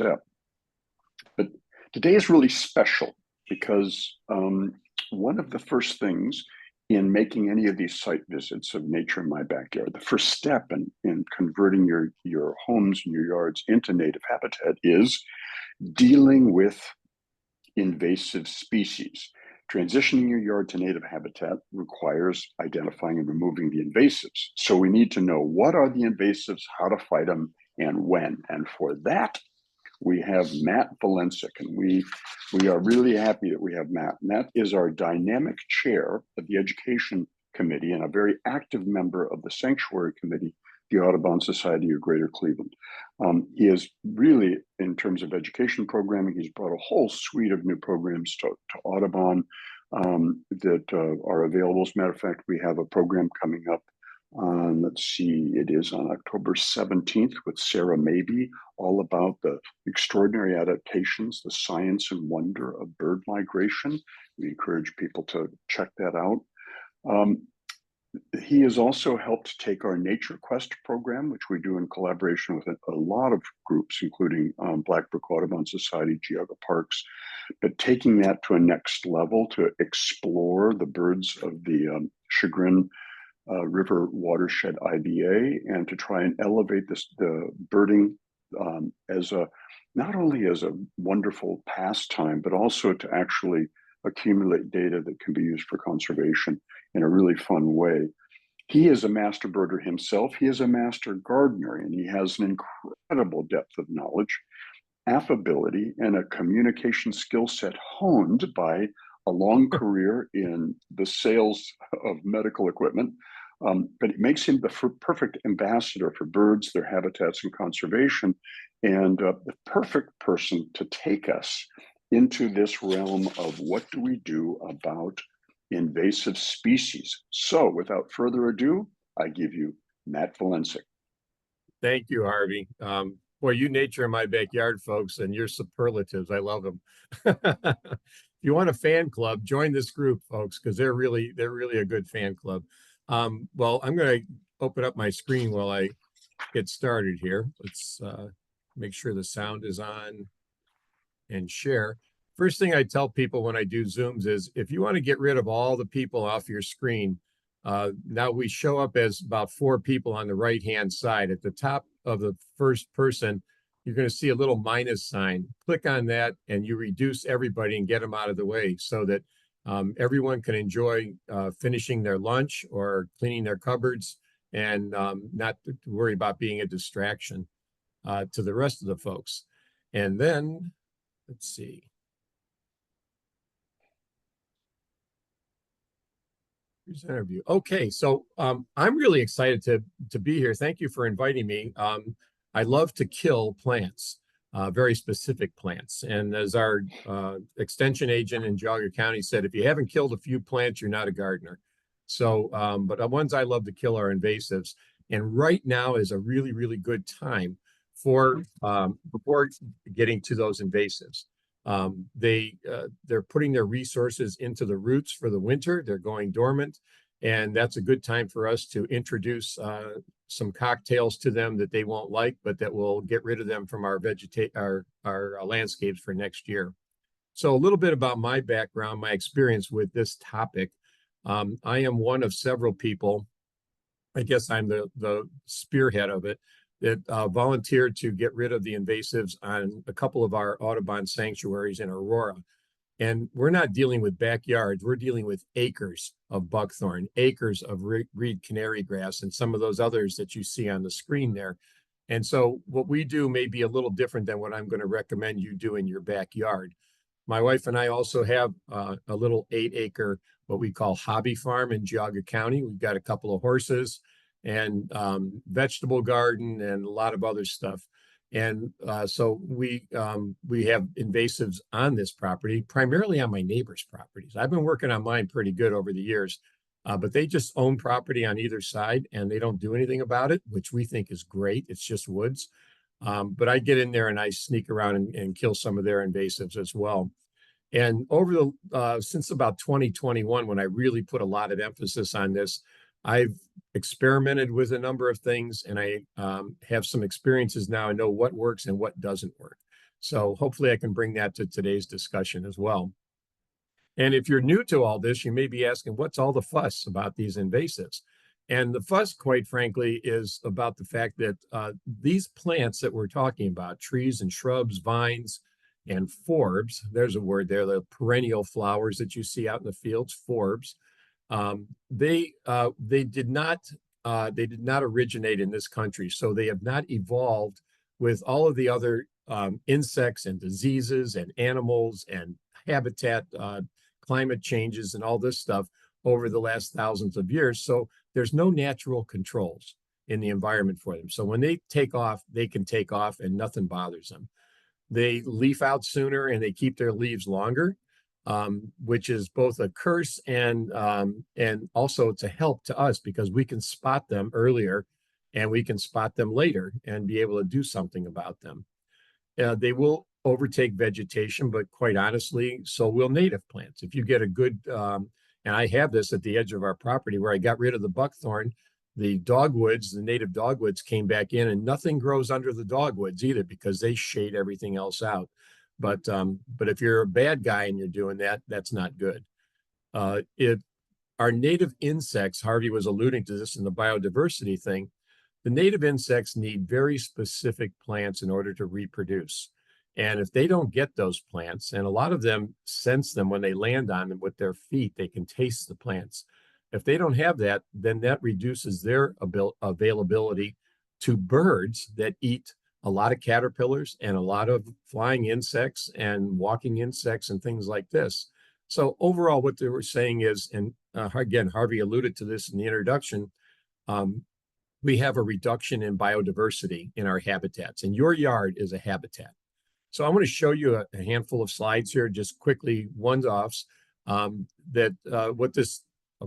step. But today is really special because one of the first things in making any of these site visits of nature in my backyard, the first step in converting your homes and your yards into native habitat is dealing with invasive species. Transitioning your yard to native habitat requires identifying and removing the invasives. So we need to know what are the invasives, how to fight them, and when. And for that, we have Matt Valencia, and we are really happy that we have Matt. Matt is our dynamic chair of the Education Committee and a very active member of the Sanctuary Committee, the Audubon Society of Greater Cleveland. He is really, in terms of education programming, he's brought a whole suite of new programs to Audubon that are available. As a matter of fact, we have a program coming up on, let's see, it is on October 17th with Sarah Mabey, all about the extraordinary adaptations, the science and wonder of bird migration. We encourage people to check that out. He has also helped take our Nature Quest program, which we do in collaboration with a lot of groups, including Blackbrook Audubon Society, Geauga Parks, but taking that to a next level to explore the birds of the Chagrin River Watershed IBA and to try and elevate the birding as not only as a wonderful pastime, but also to actually accumulate data that can be used for conservation in a really fun way. He is a master birder himself. He is a master gardener, and he has an incredible depth of knowledge, affability, and a communication skill set honed by a long career in the sales of medical equipment. But it makes him the perfect ambassador for birds, their habitats, and conservation, and the perfect person to take us into this realm of what do we do about invasive species. So without further ado, I give you Matt Valencia. Thank you, Harvey. Boy, you nature in my backyard, folks, and your superlatives. I love them. If you want a fan club, join this group, folks, because they're really a good fan club. Well, I'm going to open up my screen while I get started here. Let's make sure the sound is on and share. First thing I tell people when I do Zooms is if you want to get rid of all the people off your screen, now we show up as about 4 people on the right-hand side. At the top of the first person, you're going to see a little minus sign. Click on that and you reduce everybody and get them out of the way so that everyone can enjoy finishing their lunch or cleaning their cupboards and not to worry about being a distraction to the rest of the folks. And then, let's see. Here's an interview. Okay, so I'm really excited to be here. Thank you for inviting me. I love to kill plants. Very specific plants. And as our extension agent in Geauga County said, if you haven't killed a few plants, you're not a gardener. So, but the ones I love to kill are invasives. And right now is a really, really good time for before getting to those invasives. They're putting their resources into the roots for the winter. They're going dormant. And that's a good time for us to introduce some cocktails to them that they won't like, but that will get rid of them from our landscapes for next year. So a little bit about my background, my experience with this topic. I am one of several people, I guess I'm the spearhead of it, that volunteered to get rid of the invasives on a couple of our Audubon sanctuaries in Aurora. And we're not dealing with backyards, we're dealing with acres of buckthorn, acres of reed canary grass, and some of those others that you see on the screen there. And so what we do may be a little different than what I'm going to recommend you do in your backyard. My wife and I also have a little 8-acre, what we call hobby farm in Geauga County. We've got a couple of horses and vegetable garden and a lot of other stuff. And so we have invasives on this property, primarily on my neighbor's properties. I've been working on mine pretty good over the years, but they just own property on either side and they don't do anything about it, which we think is great. It's just woods. But I get in there and I sneak around and kill some of their invasives as well. And over since about 2021, when I really put a lot of emphasis on this, I've experimented with a number of things and I have some experiences now. I know what works and what doesn't work. So hopefully I can bring that to today's discussion as well. And if you're new to all this, you may be asking, what's all the fuss about these invasives? And the fuss, quite frankly, is about the fact that these plants that we're talking about, trees and shrubs, vines, and forbs, there's a word there, the perennial flowers that you see out in the fields, forbs, they did not originate in this country, so they have not evolved with all of the other insects and diseases and animals and habitat climate changes and all this stuff over the last thousands of years. So there's no natural controls in the environment for them. So when they take off, they can take off and nothing bothers them. They leaf out sooner and they keep their leaves longer, which is both a curse and also to help to us because we can spot them earlier and we can spot them later and be able to do something about them. They will overtake vegetation, but quite honestly, so will native plants. If you get a good, and I have this at the edge of our property where I got rid of the buckthorn, the dogwoods, the native dogwoods came back in, and nothing grows under the dogwoods either because they shade everything else out. But if you're a bad guy and you're doing that, that's not good. It Our native insects, Harvey was alluding to this in the biodiversity thing. The native insects need very specific plants in order to reproduce. And if they don't get those plants, and a lot of them sense them when they land on them with their feet, they can taste the plants. If they don't have that, then that reduces their availability to birds that eat a lot of caterpillars and a lot of flying insects and walking insects and things like this. So overall, what they were saying is, and again, Harvey alluded to this in the introduction, we have a reduction in biodiversity in our habitats, and your yard is a habitat. So I want to show you a handful of slides here, just quickly, one-offs, what this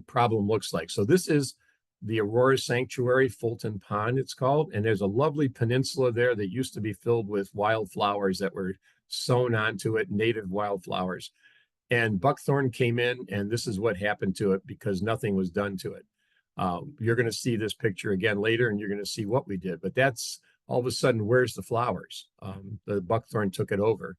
problem looks like. So this is the Aurora Sanctuary, Fulton Pond, it's called, and there's a lovely peninsula there that used to be filled with wildflowers that were sown onto it, native wildflowers. And buckthorn came in, and this is what happened to it because nothing was done to it. You're going to see this picture again later, and you're going to see what we did. But that's all of a sudden, where's the flowers? The buckthorn took it over.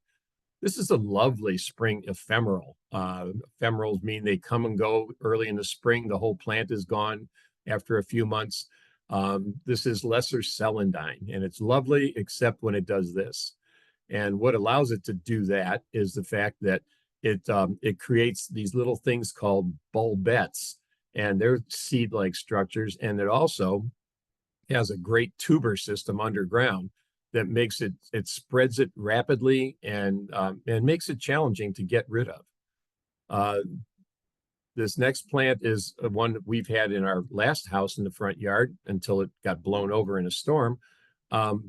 This is a lovely spring ephemeral. Ephemerals mean they come and go early in the spring. The whole plant is gone after a few months. This is lesser celandine, and it's lovely except when it does this. And what allows it to do that is the fact that it creates these little things called bulbets, and they're seed-like structures, and it also has a great tuber system underground that makes it spreads it rapidly and makes it challenging to get rid of. This next plant is one that we've had in our last house in the front yard until it got blown over in a storm.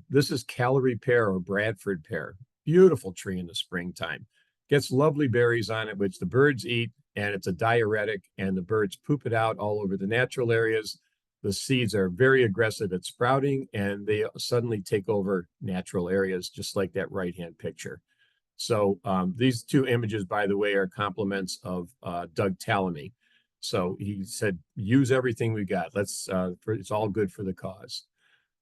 This is calorie pear or Bradford pear. Beautiful tree in the springtime. Gets lovely berries on it, which the birds eat, and it's a diuretic, and the birds poop it out all over the natural areas. The seeds are very aggressive at sprouting, and they suddenly take over natural areas, just like that right-hand picture. So these two images, by the way, are compliments of Doug Tallamy. So he said, use everything we got. It's all good for the cause.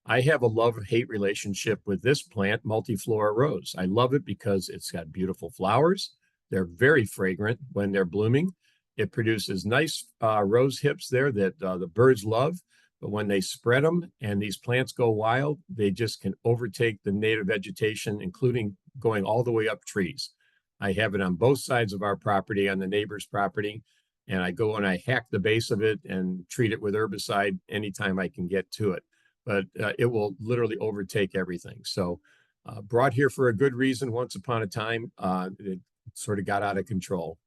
I have a love-hate relationship with this plant, multiflora rose. I love it because it's got beautiful flowers. They're very fragrant when they're blooming. It produces nice rose hips there that the birds love. But when they spread them and these plants go wild, they just can overtake the native vegetation, including going all the way up trees. I have it on both sides of our property, on the neighbor's property, and I go and I hack the base of it and treat it with herbicide anytime I can get to it. But it will literally overtake everything. So brought here for a good reason once upon a time, it sort of got out of control.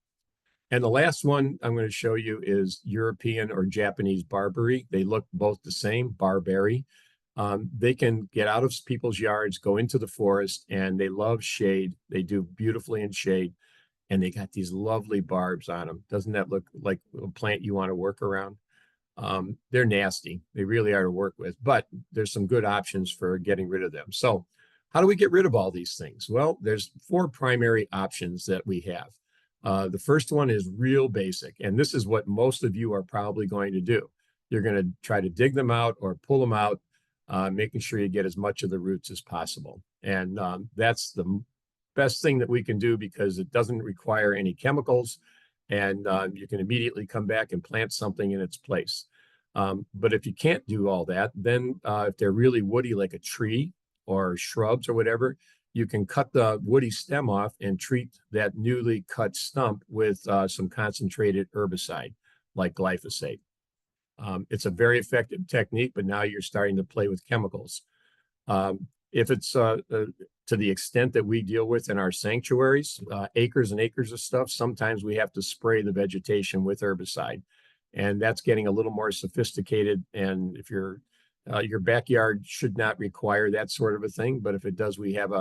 And the last one I'm going to show you is European or Japanese barberry. They look both the same, barberry. They can get out of people's yards, go into the forest, and they love shade. They do beautifully in shade, and they got these lovely barbs on them. Doesn't that look like a plant you want to work around? They're nasty. They really are to work with, but there's some good options for getting rid of them. So how do we get rid of all these things? Well, there's 4 primary options that we have. The first one is real basic, and this is what most of you are probably going to do. You're going to try to dig them out or pull them out, making sure you get as much of the roots as possible. And that's the best thing that we can do because it doesn't require any chemicals, and you can immediately come back and plant something in its place. But if you can't do all that, then if they're really woody, like a tree or shrubs or whatever, you can cut the woody stem off and treat that newly cut stump with some concentrated herbicide like glyphosate. It's a very effective technique, but now you're starting to play with chemicals. If it's to the extent that we deal with in our sanctuaries, acres and acres of stuff, sometimes we have to spray the vegetation with herbicide. And that's getting a little more sophisticated. And if your backyard should not require that sort of a thing, but if it does, we have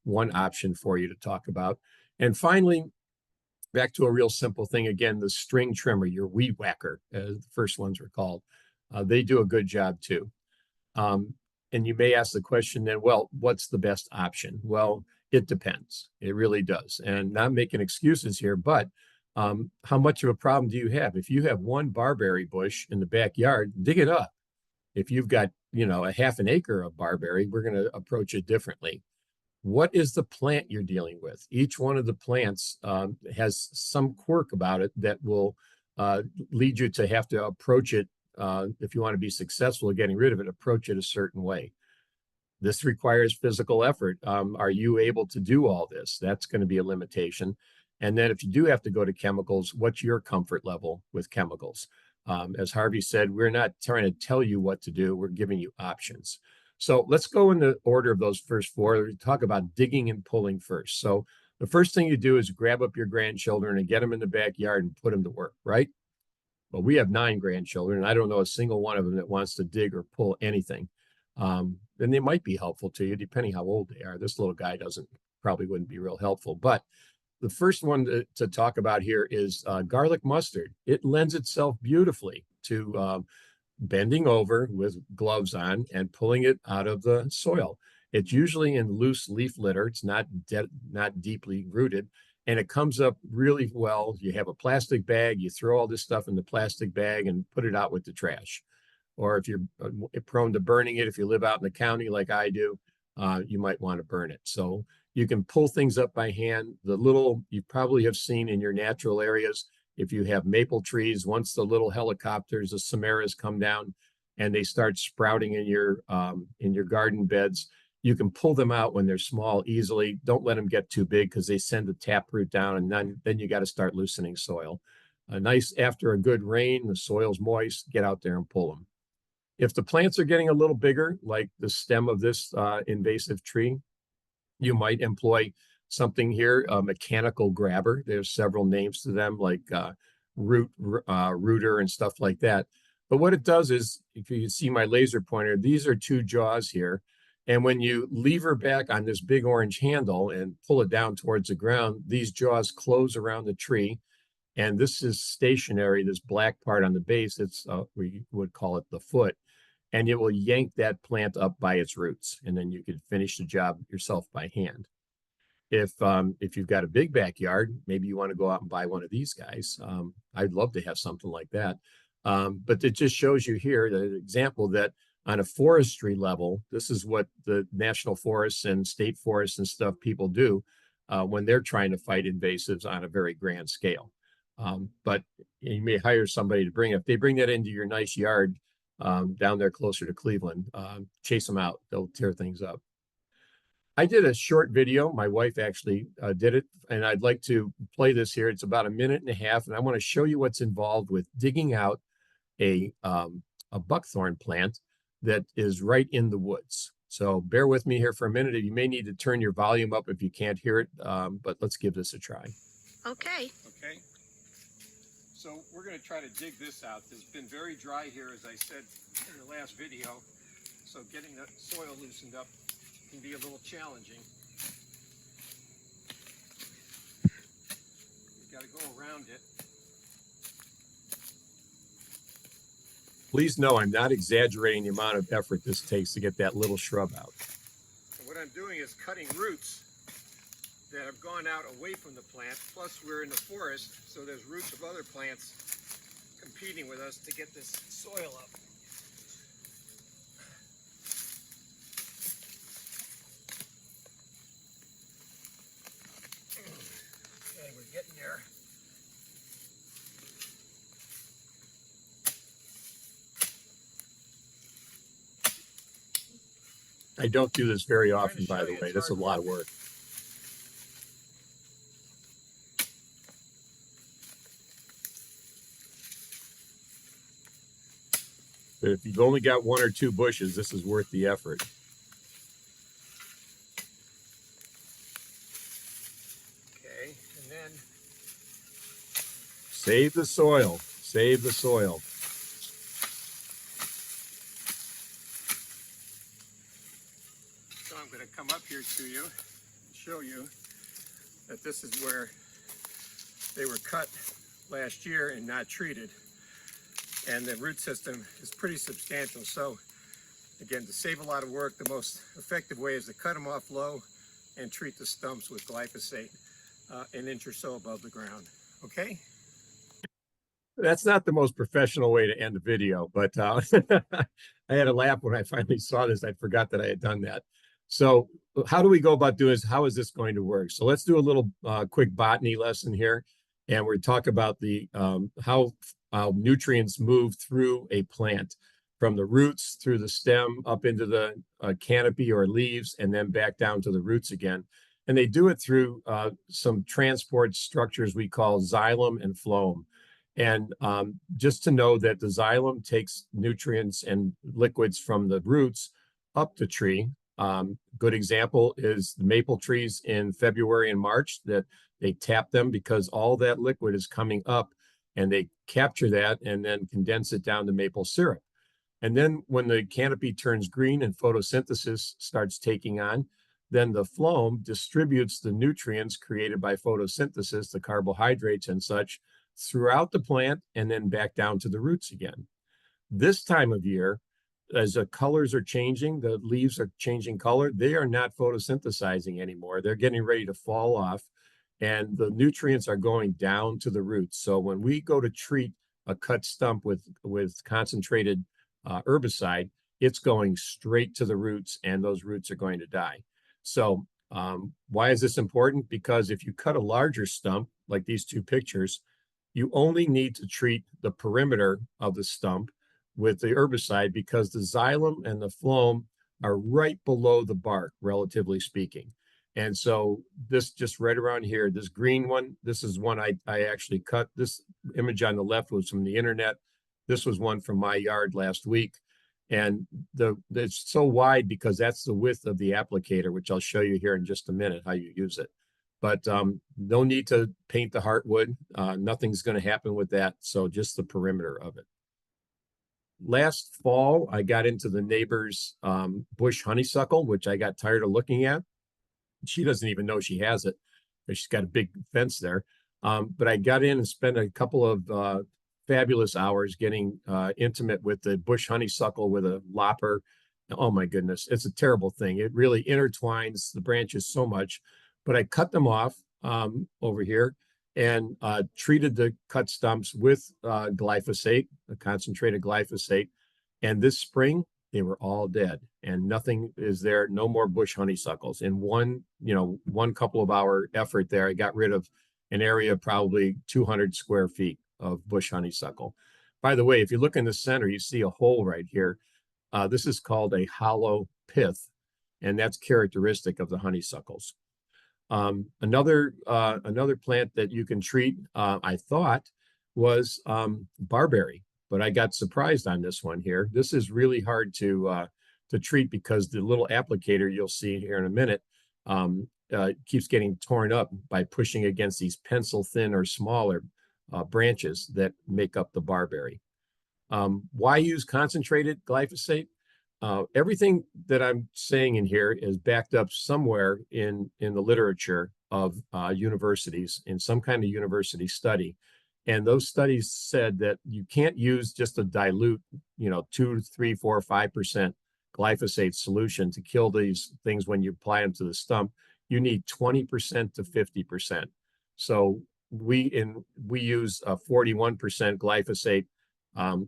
one option for you to talk about. And finally, back to a real simple thing again, the string trimmer, your weed whacker, as the first ones were called. They do a good job too. And you may ask the question then, well, what's the best option? Well, it depends. It really does. And not making excuses here, but how much of a problem do you have? If you have one barberry bush in the backyard, dig it up. If you've got, a half an acre of barberry, we're going to approach it differently. What is the plant you're dealing with? Each one of the plants has some quirk about it that will lead you to have to approach it. If you want to be successful at getting rid of it, approach it a certain way. This requires physical effort. Are you able to do all this? That's going to be a limitation. And then if you do have to go to chemicals, what's your comfort level with chemicals? As Harvey said, we're not trying to tell you what to do. We're giving you options. So let's go in the order of those first four. We talk about digging and pulling first. So the first thing you do is grab up your grandchildren and get them in the backyard and put them to work, right? Well, we have 9 grandchildren, and I don't know a single one of them that wants to dig or pull anything. And they might be helpful to you, depending how old they are. This little guy probably wouldn't be real helpful. But the first one to talk about here is garlic mustard. It lends itself beautifully to bending over with gloves on and pulling it out of the soil. It's usually in loose leaf litter. It's not deeply rooted, and it comes up really well. You have a plastic bag, you throw all this stuff in the plastic bag and put it out with the trash. Or if you're prone to burning it, if you live out in the county like I do, you might want to burn it. So you can pull things up by hand. You probably have seen in your natural areas, if you have maple trees, once the little helicopters, the samaras come down and they start sprouting in your garden beds, you can pull them out when they're small easily. Don't let them get too big because they send the taproot down, and then you got to start loosening soil. After a good rain, the soil's moist, get out there and pull them. If the plants are getting a little bigger, like the stem of this invasive tree, you might employ something here, a mechanical grabber. There's several names to them, like rooter and stuff like that. But what it does is, if you see my laser pointer, these are 2 jaws here. And when you lever back on this big orange handle and pull it down towards the ground, these jaws close around the tree. And this is stationary, this black part on the base, we would call it the foot. And it will yank that plant up by its roots. And then you could finish the job yourself by hand. If you've got a big backyard, maybe you want to go out and buy one of these guys. I'd love to have something like that. But it just shows you here the example that on a forestry level, this is what the national forests and state forests and stuff people do when they're trying to fight invasives on a very grand scale. But you may hire somebody to bring it. If they bring that into your nice yard down there closer to Cleveland, chase them out. They'll tear things up. I did a short video. My wife actually did it, and I'd like to play this here. It's about 1.5 minutes, and I want to show you what's involved with digging out a buckthorn plant that is right in the woods. So bear with me here for a minute. You may need to turn your volume up if you can't hear it, but let's give this a try. Okay. Okay. So we're going to try to dig this out. It's been very dry here, as I said in the last video. So getting the soil loosened up can be a little challenging. You've got to go around it. Please know I'm not exaggerating the amount of effort this takes to get that little shrub out. And what I'm doing is cutting roots that have gone out away from the plant, plus we're in the forest, so there's roots of other plants competing with us to get this soil up. I don't do this very often, by the way. This is a lot of work. But if you've only got 1 or 2 bushes, this is worth the effort. Okay, and then Save the soil. Save the soil. so I'm going to come up here to you and show you that this is where they were cut last year and not treated. And the root system is pretty substantial. So again, to save a lot of work, the most effective way is to cut them off low and treat the stumps with glyphosate 1 inch or so above the ground. Okay? That's not the most professional way to end a video, but I had a laugh when I finally saw this. I forgot that I had done that. So how do we go about doing this? How is this going to work? So let's do a little quick botany lesson here. And we're talk about the how nutrients move through a plant, from the roots through the stem up into the canopy or leaves, and then back down to the roots again. And they do it through some transport structures we call xylem and phloem. And just to know that the xylem takes nutrients and liquids from the roots up the tree. Good example is the maple trees in February and March, that they tap them because all that liquid is coming up, and they capture that and then condense it down to maple syrup. And then when the canopy turns green and photosynthesis starts taking on, then the phloem distributes the nutrients created by photosynthesis, the carbohydrates and such, throughout the plant and then back down to the roots again. This time of year, as the colors are changing, the leaves are changing color, they are not photosynthesizing anymore. They're getting ready to fall off, and the nutrients are going down to the roots. So when we go to treat a cut stump with concentrated herbicide, it's going straight to the roots, and those roots are going to die. So why is this important? Because if you cut a larger stump, like these 2 pictures, you only need to treat the perimeter of the stump with the herbicide, because the xylem and the phloem are right below the bark, relatively speaking. And so this just right around here, this green one, this is one I actually cut. This image on the left was from the internet. This was one from my yard last week. And it's so wide because that's the width of the applicator, which I'll show you here in just a minute how you use it. But no need to paint the heartwood. Nothing's going to happen with that. So just the perimeter of it. Last fall, I got into the neighbor's bush honeysuckle, which I got tired of looking at. She doesn't even know she has it, because she's got a big fence there. But I got in and spent a couple of fabulous hours getting intimate with the bush honeysuckle with a lopper. Oh my goodness, it's a terrible thing. It really intertwines the branches so much. But I cut them off over here and treated the cut stumps with glyphosate, a concentrated glyphosate. And this spring, they were all dead, and nothing is there. No more bush honeysuckles. In one couple of hour effort there, I got rid of an area of probably 200 square feet of bush honeysuckle. By the way, if you look in the center, you see a hole right here. This is called a hollow pith, and that's characteristic of the honeysuckles. Another plant that you can treat, I thought, was barberry, but I got surprised on this one here. This is really hard to treat because the little applicator you'll see here in a minute keeps getting torn up by pushing against these pencil thin or smaller branches that make up the barberry. Why use concentrated glyphosate? Everything that I'm saying in here is backed up somewhere in the literature of universities, in some kind of university study. And those studies said that you can't use just a dilute, 2, 3, 4, 5% glyphosate solution to kill these things when you apply them to the stump. You need 20% to 50%. So we use 41% glyphosate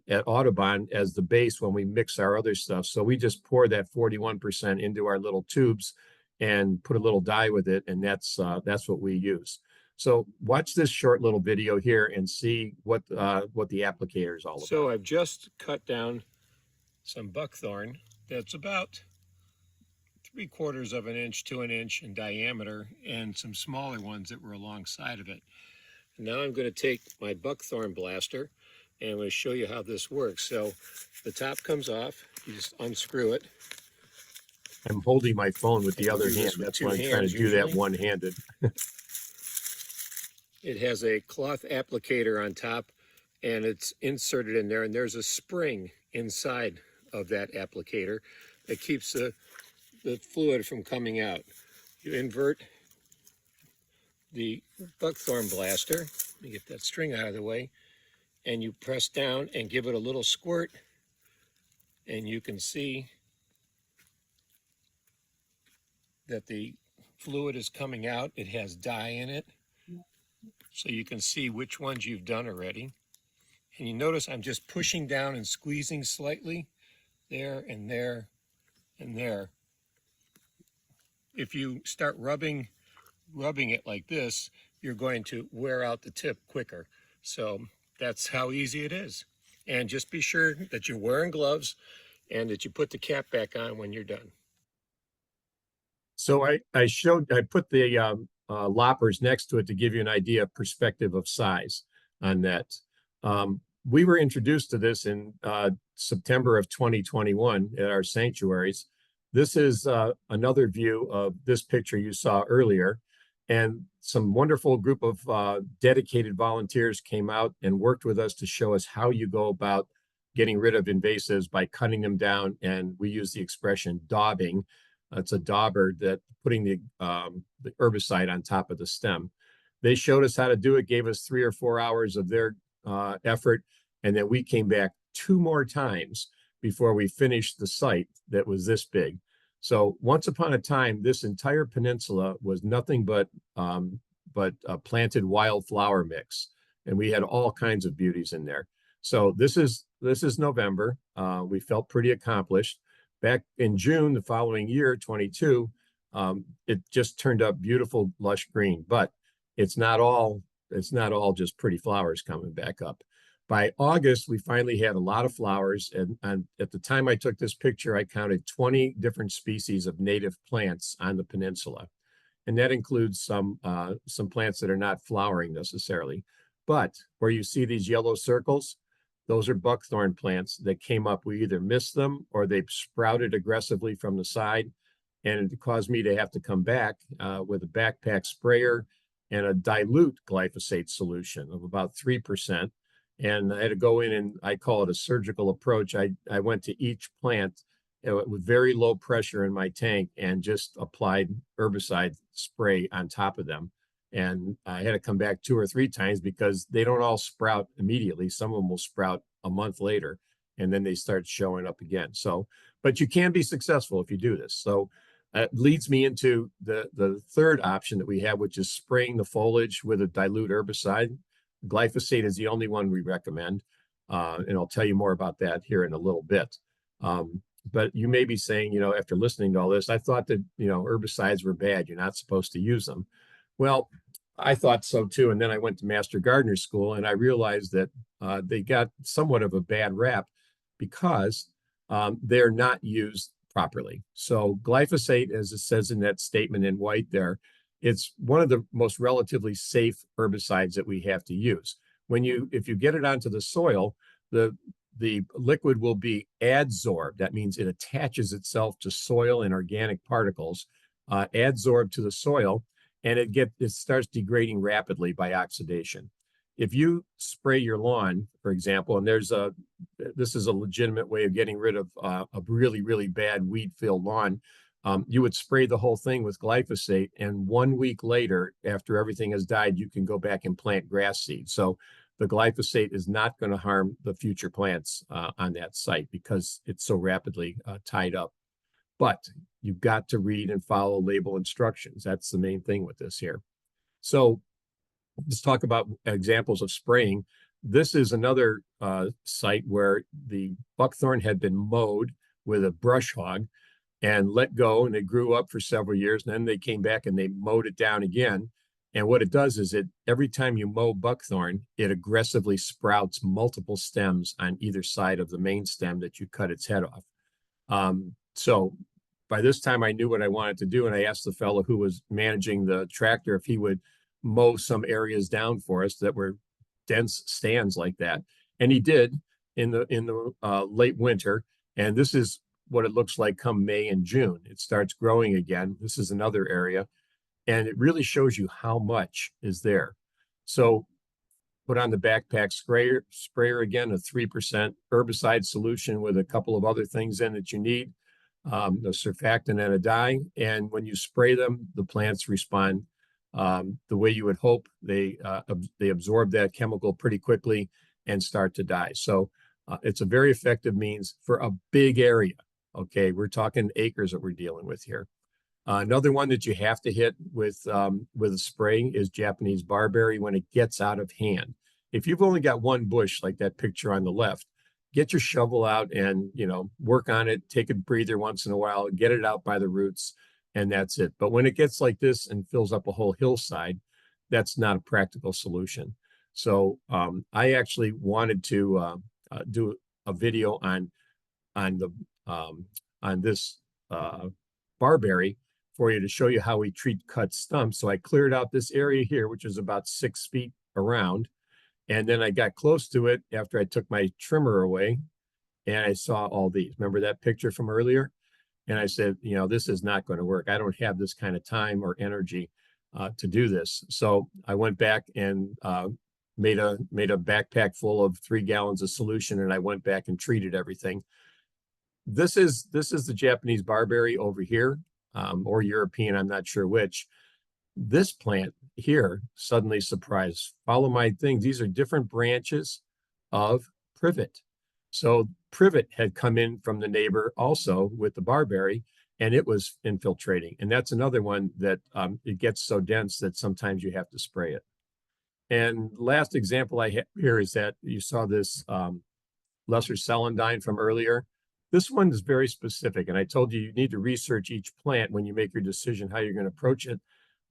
at Audubon as the base when we mix our other stuff. So we just pour that 41% into our little tubes and put a little dye with it, and that's what we use. So watch this short little video here and see what the applicator is all about. So I've just cut down some buckthorn that's about 3/4 of an inch to an inch in diameter, and some smaller ones that were alongside of it. Now I'm going to take my buckthorn blaster and I'm going to show you how this works. So the top comes off, you just unscrew it. I'm holding my phone with the And you other do hand. this with That's two why I'm trying to hands do that usually. one-handed. It has a cloth applicator on top and it's inserted in there, and there's a spring inside of that applicator that keeps the fluid from coming out. You invert the buckthorn blaster, let me get that string out of the way, and you press down and give it a little squirt, and you can see that the fluid is coming out. It has dye in it, so you can see which ones you've done already. And you notice I'm just pushing down and squeezing slightly there and there and there. If you start rubbing it like this, you're going to wear out the tip quicker. So that's how easy it is. And just be sure that you're wearing gloves and that you put the cap back on when you're done. So I put the loppers next to it to give you an idea of perspective of size on that. We were introduced to this in September of 2021 at our sanctuaries. This is another view of this picture you saw earlier. And some wonderful group of dedicated volunteers came out and worked with us to show us how you go about getting rid of invasives by cutting them down. And we use the expression daubing. It's a dauber, that putting the herbicide on top of the stem. They showed us how to do it, gave us 3 or 4 hours of their effort, and then we came back 2 more times before we finished the site that was this big. So once upon a time, this entire peninsula was nothing but planted wildflower mix, and we had all kinds of beauties in there. So this is November. We felt pretty accomplished. Back in June the following year, 22, it just turned up beautiful, lush green. But it's not all just pretty flowers coming back up. By August, we finally had a lot of flowers, and at the time I took this picture, I counted 20 different species of native plants on the peninsula, and that includes some plants that are not flowering necessarily. But where you see these yellow circles, those are buckthorn plants that came up. We either missed them or they sprouted aggressively from the side, and it caused me to have to come back with a backpack sprayer and a dilute glyphosate solution of about 3%. And I had to go in, and I call it a surgical approach. I went to each plant with very low pressure in my tank and just applied herbicide spray on top of them. And I had to come back 2 or 3 times because they don't all sprout immediately. Some of them will sprout a month later, and then they start showing up again. So, but you can be successful if you do this. So it leads me into the third option that we have, which is spraying the foliage with a dilute herbicide. Glyphosate is the only one we recommend, and I'll tell you more about that here in a little bit. But you may be saying, after listening to all this, I thought that, herbicides were bad. You're not supposed to use them. Well, I thought so too. And then I went to Master Gardener School, and I realized that they got somewhat of a bad rap because they're not used properly. So glyphosate, as it says in that statement in white there, it's one of the most relatively safe herbicides that we have to use. If you get it onto the soil, the liquid will be adsorbed. That means it attaches itself to soil and organic particles, adsorbed to the soil, and it starts degrading rapidly by oxidation. If you spray your lawn, for example, and this is a legitimate way of getting rid of a really, really bad weed-filled lawn, you would spray the whole thing with glyphosate, and 1 week later, after everything has died, you can go back and plant grass seed. So the glyphosate is not going to harm the future plants on that site because it's so rapidly tied up. But you've got to read and follow label instructions. That's the main thing with this here. So let's talk about examples of spraying. This is another site where the buckthorn had been mowed with a brush hog and let go, and it grew up for several years. And then they came back and they mowed it down again. And what it does is every time you mow buckthorn, it aggressively sprouts multiple stems on either side of the main stem that you cut its head off. So by this time I knew what I wanted to do, and I asked the fellow who was managing the tractor if he would mow some areas down for us that were dense stands like that, and he did in the late winter. And this is what it looks like come May and June. It starts growing again. This is another area, and it really shows you how much is there. So put on the backpack sprayer again, a 3% herbicide solution with a couple of other things in that you need, a surfactant and a dye. And when you spray them, the plants respond the way you would hope. They absorb that chemical pretty quickly and start to die. So it's a very effective means for a big area. Okay, we're talking acres that we're dealing with here. Another one that you have to hit with a spray is Japanese barberry when it gets out of hand. If you've only got one bush, like that picture on the left, get your shovel out and, you know, work on it, take a breather once in a while, get it out by the roots, and that's it. But when it gets like this and fills up a whole hillside, that's not a practical solution. So I actually wanted to do a video on this barberry for you to show you how we treat cut stumps. So I cleared out this area here, which is about 6 feet around. And then I got close to it after I took my trimmer away, and I saw all these. Remember that picture from earlier? And I said, you know, this is not going to work. I don't have this kind of time or energy to do this. So I went back and made a backpack full of 3 gallons of solution, and I went back and treated everything. This is the Japanese barberry over here, or European, I'm not sure which. This plant here suddenly surprised. Follow my thing. These are different branches of privet. So privet had come in from the neighbor also with the barberry, and it was infiltrating. And that's another one that it gets so dense that sometimes you have to spray it. And last example I have here is that you saw this lesser celandine from earlier. This one is very specific, and I told you need to research each plant when you make your decision how you're going to approach it.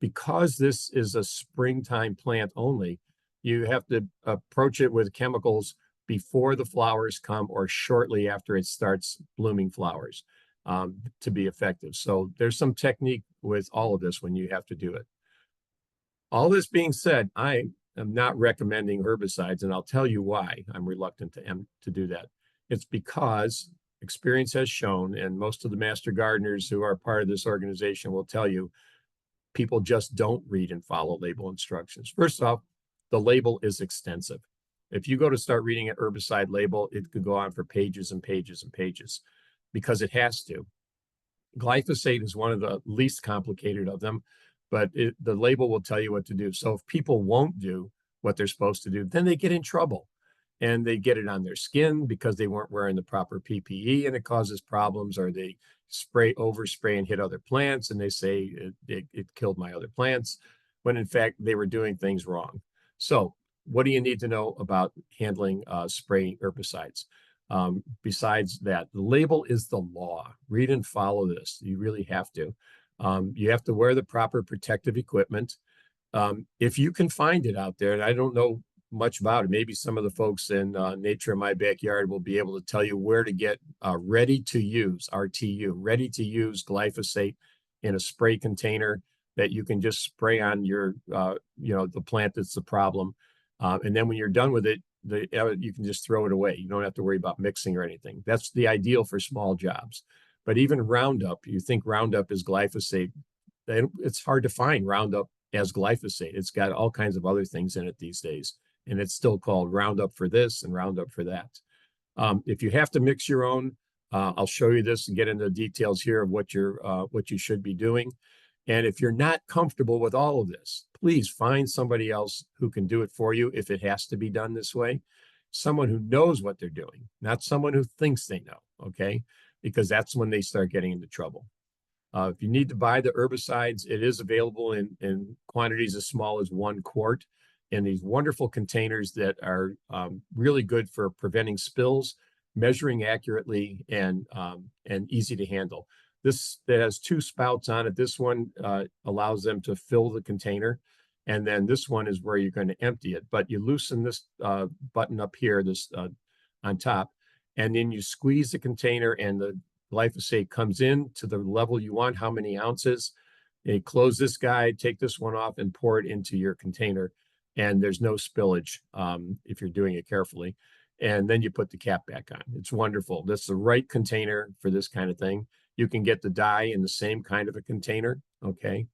Because this is a springtime plant only, you have to approach it with chemicals before the flowers come or shortly after it starts blooming flowers to be effective. So there's some technique with all of this when you have to do it. All this being said, I am not recommending herbicides, and I'll tell you why I'm reluctant to do that. It's because experience has shown, and most of the master gardeners who are part of this organization will tell you, people just don't read and follow label instructions. First off, the label is extensive. If you go to start reading an herbicide label, it could go on for pages and pages and pages because it has to. Glyphosate is one of the least complicated of them, but the label will tell you what to do. So if people won't do what they're supposed to do, then they get in trouble. And they get it on their skin because they weren't wearing the proper PPE, and it causes problems, or they overspray and hit other plants, and they say it killed my other plants, when in fact they were doing things wrong. So what do you need to know about handling spraying herbicides? Besides that, the label is the law. Read and follow this. You really have to. You have to wear the proper protective equipment. If you can find it out there, and I don't know much about it. Maybe some of the folks in Nature in My Backyard will be able to tell you where to get ready to use, RTU, ready to use glyphosate in a spray container that you can just spray on your, the plant that's the problem. And then when you're done with it, you can just throw it away. You don't have to worry about mixing or anything. That's the ideal for small jobs. But even Roundup, you think Roundup is glyphosate. It's hard to find Roundup as glyphosate. It's got all kinds of other things in it these days. And it's still called Roundup for this and Roundup for that. If you have to mix your own, I'll show you this and get into the details here of what you should be doing. And if you're not comfortable with all of this, please find somebody else who can do it for you if it has to be done this way. Someone who knows what they're doing, not someone who thinks they know, okay? Because that's when they start getting into trouble. If you need to buy the herbicides, it is available in quantities as small as 1 quart. In these wonderful containers that are really good for preventing spills, measuring accurately, and easy to handle. This that has 2 spouts on it. This one allows them to fill the container, and then this one is where you're going to empty it. But you loosen this button up here, this on top, and then you squeeze the container, and the glyphosate comes in to the level you want, how many ounces. You close this guy, take this one off, and pour it into your container. And there's no spillage if you're doing it carefully. And then you put the cap back on. It's wonderful. That's the right container for this kind of thing. You can get the dye in the same kind of a container, okay?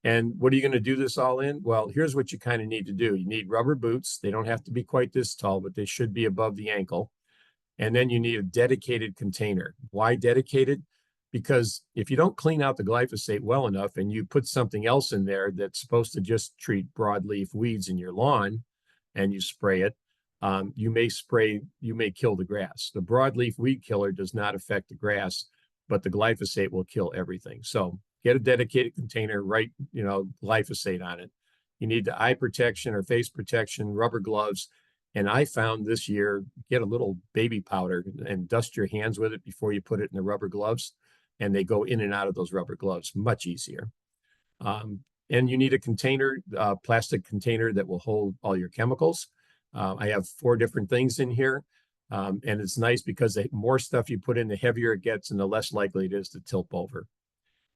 And what are you going to do this all in? Well, here's what you kind of need to do. You need rubber boots. They don't have to be quite this tall, but they should be above the ankle. And then you need a dedicated container. Why dedicated? Because if you don't clean out the glyphosate well enough and you put something else in there that's supposed to just treat broadleaf weeds in your lawn and you spray it, you may kill the grass. The broadleaf weed killer does not affect the grass, but the glyphosate will kill everything. So get a dedicated container, write, glyphosate on it. You need the eye protection or face protection, rubber gloves. And I found this year, get a little baby powder and dust your hands with it before you put it in the rubber gloves. And they go in and out of those rubber gloves, much easier. And you need a container, plastic container that will hold all your chemicals. I have 4 different things in here. And it's nice because the more stuff you put in, the heavier it gets and the less likely it is to tilt over.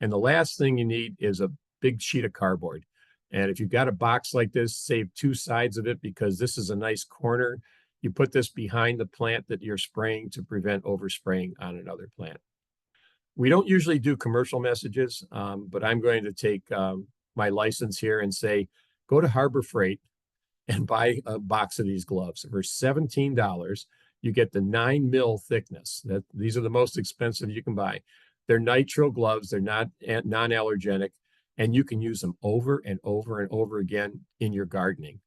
And the last thing you need is a big sheet of cardboard. And if you've got a box like this, save 2 sides of it because this is a nice corner. You put this behind the plant that you're spraying to prevent overspraying on another plant. We don't usually do commercial messages, but I'm going to take my license here and say, go to Harbor Freight and buy a box of these gloves. For $17, you get the 9 mil thickness. These are the most expensive you can buy. They're nitrile gloves. They're not non-allergenic, and you can use them over and over and over again in your gardening.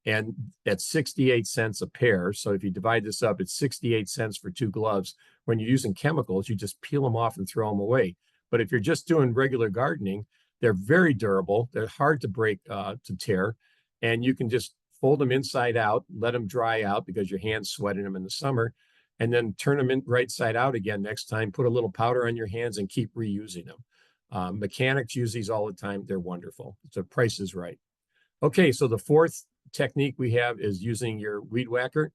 And at 68 cents a pair, so if you divide this up, it's 68 cents for 2 gloves. When you're using chemicals, you just peel them off and throw them away. But if you're just doing regular gardening, they're very durable. They're hard to break, to tear, and you can just fold them inside out, let them dry out because your hands sweat in them in the summer, and then turn them in right side out again next time. Put a little powder on your hands and keep reusing them. Mechanics use these all the time. They're wonderful. The price is right. Okay, so the 4th technique we have is using your weed whacker.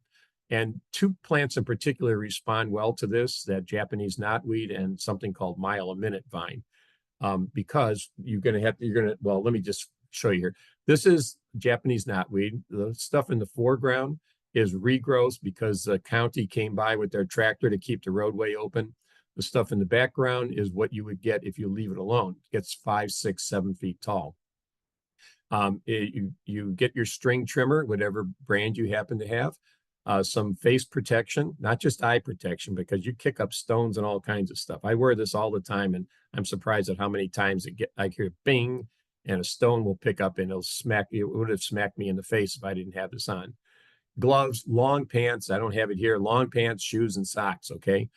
And 2 plants in particular respond well to this, that Japanese knotweed and something called mile-a-minute vine. Because well, let me just show you here. This is Japanese knotweed. The stuff in the foreground is regrowth because the county came by with their tractor to keep the roadway open. The stuff in the background is what you would get if you leave it alone. It gets 5, 6, 7 feet tall. You get your string trimmer, whatever brand you happen to have, some face protection, not just eye protection, because you kick up stones and all kinds of stuff. I wear this all the time, and I'm surprised at how many times I hear bing, and a stone will pick up and it'll smack you. It would have smacked me in the face if I didn't have this on. Gloves, long pants. I don't have it here. Long pants, shoes, and socks. Okay,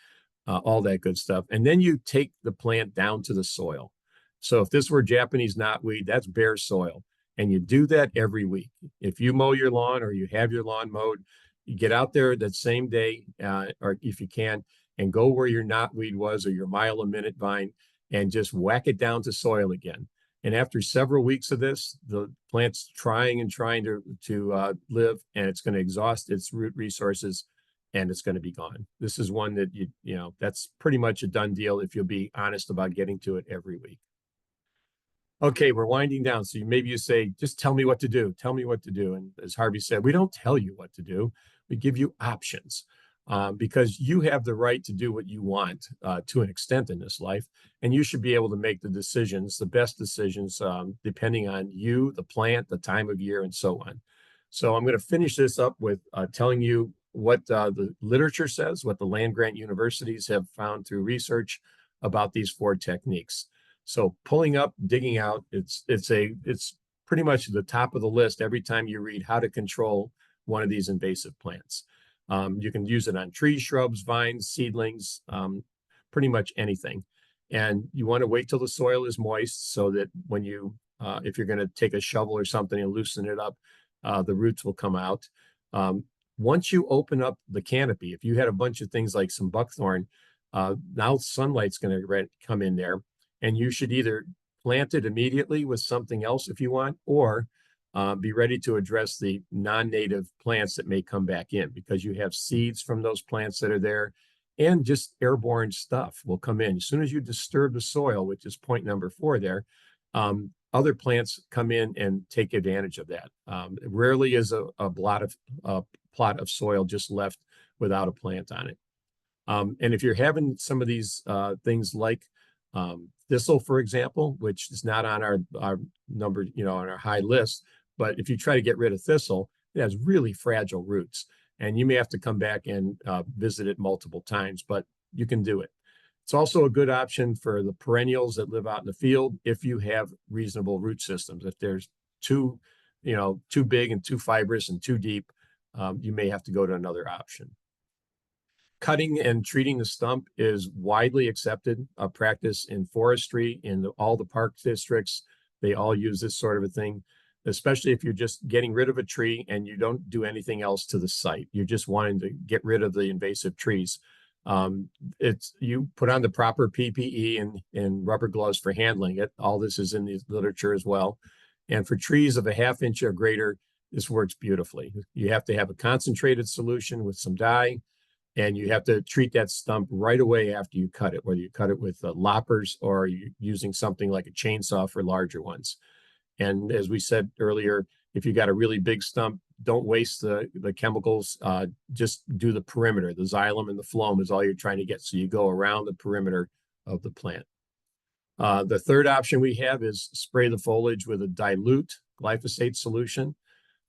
all that good stuff. And then you take the plant down to the soil. So if this were Japanese knotweed, that's bare soil. And you do that every week. If you mow your lawn or you have your lawn mowed, you get out there that same day, or if you can, and go where your knotweed was or your mile-a-minute vine and just whack it down to soil again. And after several weeks of this, the plant's trying to live, and it's going to exhaust its root resources, and it's going to be gone. This is one that that's pretty much a done deal if you'll be honest about getting to it every week. Okay, we're winding down. So maybe you say, just tell me what to do. Tell me what to do. And as Harvey said, we don't tell you what to do. We give you options because you have the right to do what you want to an extent in this life. And you should be able to make the decisions, the best decisions, depending on you, the plant, the time of year, and so on. So I'm going to finish this up with telling you what the literature says, what the land-grant universities have found through research about these 4 techniques. So pulling up, digging out, it's pretty much the top of the list every time you read how to control one of these invasive plants. You can use it on trees, shrubs, vines, seedlings, pretty much anything. And you want to wait till the soil is moist so that when if you're going to take a shovel or something and loosen it up, the roots will come out. Once you open up the canopy, if you had a bunch of things like some buckthorn, now sunlight's going to come in there. And you should either plant it immediately with something else if you want, or be ready to address the non-native plants that may come back in because you have seeds from those plants that are there, and just airborne stuff will come in. As soon as you disturb the soil, which is point number 4 there, other plants come in and take advantage of that. Rarely is a plot of soil just left without a plant on it. And if you're having some of these things like thistle, for example, which is not on our number, on our high list, but if you try to get rid of thistle, it has really fragile roots, and you may have to come back and visit it multiple times, but you can do it. It's also a good option for the perennials that live out in the field if you have reasonable root systems. If there's too big and too fibrous and too deep, you may have to go to another option. Cutting and treating the stump is widely accepted practice in forestry, in all the park districts. They all use this sort of a thing, especially if you're just getting rid of a tree and you don't do anything else to the site. You're just wanting to get rid of the invasive trees. You put on the proper PPE and rubber gloves for handling it. All this is in the literature as well. And for trees of a 1/2 inch or greater, this works beautifully. You have to have a concentrated solution with some dye, and you have to treat that stump right away after you cut it, whether you cut it with loppers or you're using something like a chainsaw for larger ones. And as we said earlier, if you got a really big stump, don't waste the chemicals. Just do the perimeter. The xylem and the phloem is all you're trying to get. So you go around the perimeter of the plant. The third option we have is spray the foliage with a dilute glyphosate solution.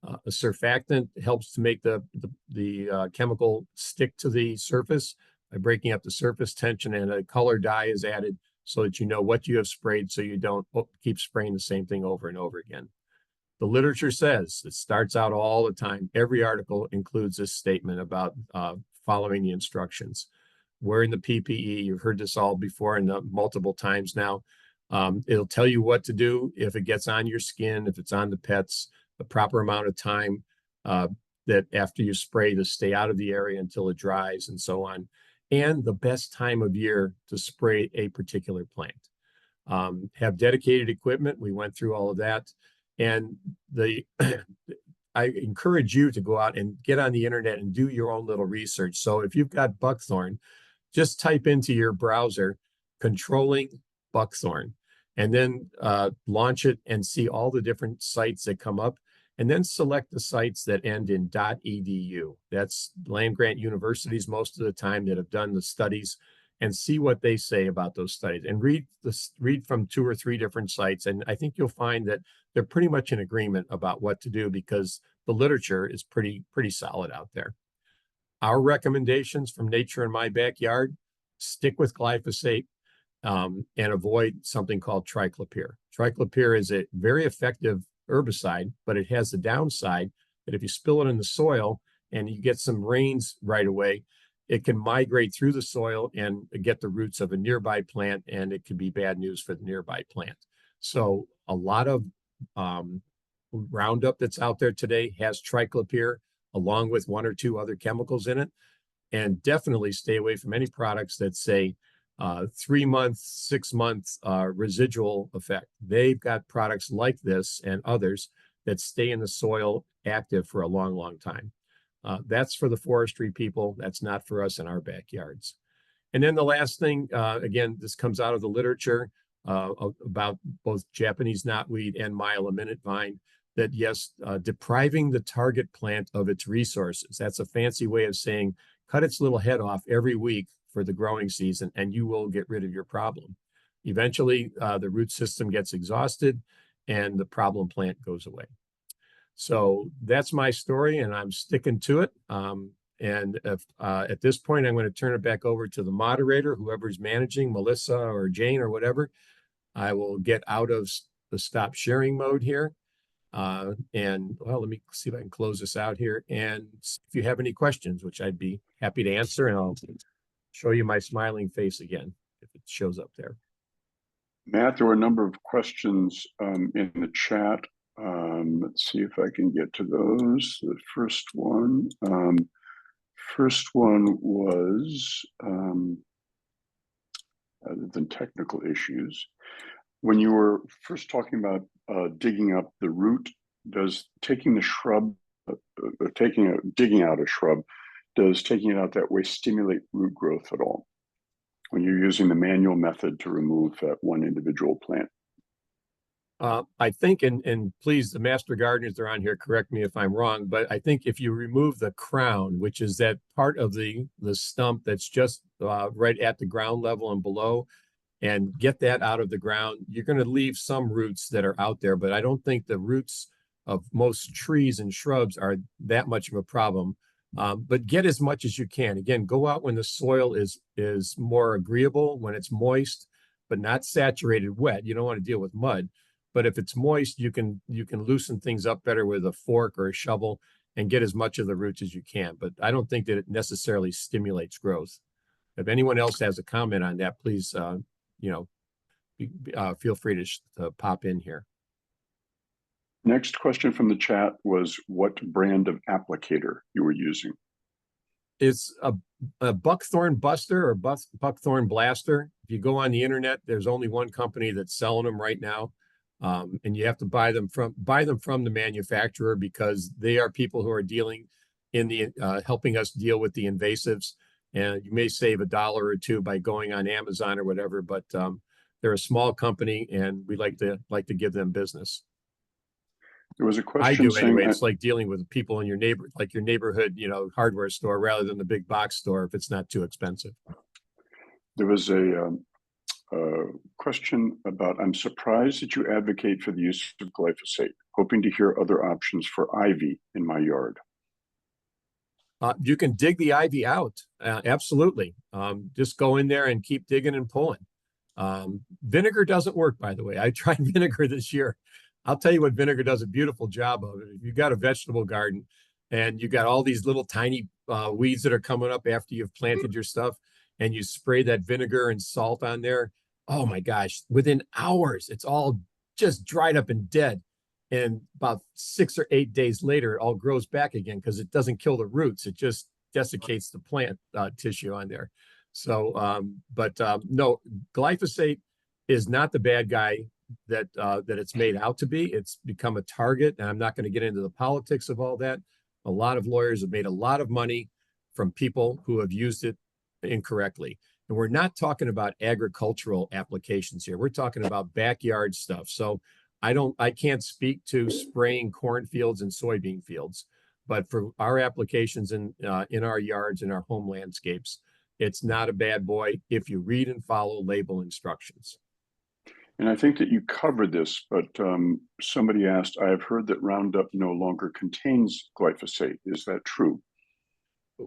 A surfactant helps to make the chemical stick to the surface by breaking up the surface tension, and a color dye is added so that you know what you have sprayed, so you don't keep spraying the same thing over and over again. The literature says, it starts out all the time, every article includes this statement about following the instructions. Wearing the PPE, you've heard this all before and multiple times now. It'll tell you what to do if it gets on your skin, if it's on the pets, the proper amount of time that after you spray to stay out of the area until it dries and so on, and the best time of year to spray a particular plant. Have dedicated equipment. We went through all of that. And I encourage you to go out and get on the internet and do your own little research. So if you've got buckthorn, just type into your browser, controlling buckthorn, and then launch it and see all the different sites that come up. And then select the sites that end in .edu. That's land-grant universities most of the time that have done the studies, and see what they say about those studies. And read from 2 or 3 different sites. And I think you'll find that they're pretty much in agreement about what to do, because the literature is pretty solid out there. Our recommendations from Nature in My Backyard: stick with glyphosate and avoid something called triclopyr. Triclopyr is a very effective herbicide, but it has the downside that if you spill it in the soil and you get some rains right away, it can migrate through the soil and get the roots of a nearby plant, and it could be bad news for the nearby plant. So a lot of Roundup that's out there today has triclopyr along with 1 or 2 other chemicals in it. And definitely stay away from any products that say 3 months, 6 months residual effect. They've got products like this and others that stay in the soil active for a long time. That's for the forestry people. That's not for us in our backyards. And then the last thing, again, this comes out of the literature about both Japanese knotweed and mile-a-minute vine, that yes, depriving the target plant of its resources. That's a fancy way of saying cut its little head off every week for the growing season, and you will get rid of your problem. Eventually, the root system gets exhausted and the problem plant goes away. So that's my story, and I'm sticking to it. And if, at this point, I'm going to turn it back over to the moderator, whoever's managing, Melissa or Jane or whatever. I will get out of the stop sharing mode here. And well, let me see if I can close this out here. And if you have any questions, which I'd be happy to answer, and I'll show you my smiling face again if it shows up there. Matt, there were a number of questions in the chat. Let's see if I can get to those. The first one was, other than technical issues, when you were first talking about digging up the root, does taking the shrub, digging out a shrub, does taking it out that way stimulate root growth at all when you're using the manual method to remove that one individual plant? I think, and please, the master gardeners that are on here, correct me if I'm wrong, but I think if you remove the crown, which is that part of the stump that's just right at the ground level and below, and get that out of the ground, you're going to leave some roots that are out there, but I don't think the roots of most trees and shrubs are that much of a problem. But get as much as you can. Again, go out when the soil is more agreeable, when it's moist, but not saturated wet. You don't want to deal with mud. But if it's moist, you can loosen things up better with a fork or a shovel and get as much of the roots as you can. But I don't think that it necessarily stimulates growth. If anyone else has a comment on that, please, feel free to pop in here. Next question from the chat was what brand of applicator you were using. It's a buckthorn buster or buckthorn blaster. If you go on the internet, there's only one company that's selling them right now. And you have to buy them from the manufacturer, because they are people who are dealing in the helping us deal with the invasives. And you may save $1 or $2 by going on Amazon or whatever, but they're a small company, and we like to give them business. There was a question. I do anyway. It's like dealing with people in your neighborhood, hardware store, rather than the big box store if it's not too expensive. There was a question about, I'm surprised that you advocate for the use of glyphosate, hoping to hear other options for ivy in my yard. You can dig the ivy out. Absolutely. Just go in there and keep digging and pulling. Vinegar doesn't work, by the way. I tried vinegar this year. I'll tell you what vinegar does a beautiful job of. If you've got a vegetable garden and you got all these little tiny weeds that are coming up after you've planted your stuff, and you spray that vinegar and salt on there, oh my gosh, within hours, it's all just dried up and dead. And about 6 or 8 days later, it all grows back again, because it doesn't kill the roots. It just desiccates the plant tissue on there. So, no, glyphosate is not the bad guy that it's made out to be. It's become a target, and I'm not going to get into the politics of all that. A lot of lawyers have made a lot of money from people who have used it incorrectly. And we're not talking about agricultural applications here. We're talking about backyard stuff. So I can't speak to spraying cornfields and soybean fields, but for our applications in our yards, in our home landscapes, it's not a bad boy if you read and follow label instructions. And I think that you covered this, but somebody asked, I have heard that Roundup no longer contains glyphosate. Is that true?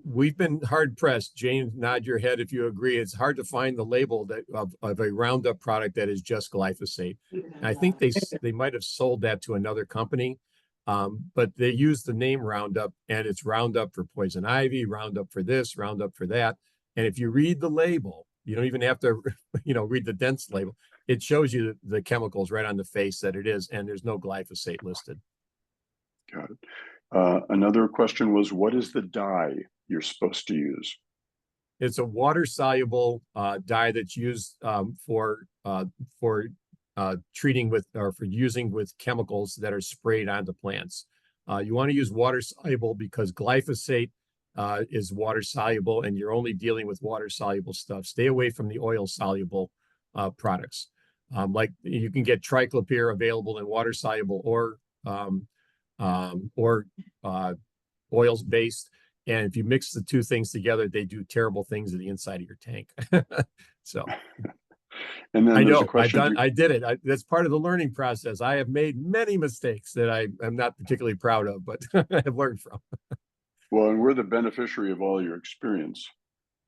We've been hard pressed. Jane, nod your head if you agree. It's hard to find the label of a Roundup product that is just glyphosate. And I think they might have sold that to another company, but they use the name Roundup, and it's Roundup for poison ivy, Roundup for this, Roundup for that. And if you read the label, you don't even have to, read the dense label. It shows you the chemicals right on the face that it is, and there's no glyphosate listed. Got it. Another question was, what is the dye you're supposed to use? It's a water-soluble dye that's used for treating with, or for using with chemicals that are sprayed onto plants. You want to use water-soluble because glyphosate is water-soluble, and you're only dealing with water-soluble stuff. Stay away from the oil-soluble products. Like you can get triclopyr available in water-soluble or oils-based. And if you mix the two things together, they do terrible things to the inside of your tank. So, and then I know I did it. That's part of the learning process. I have made many mistakes that I am not particularly proud of, but I have learned from. Well, and we're the beneficiary of all your experience.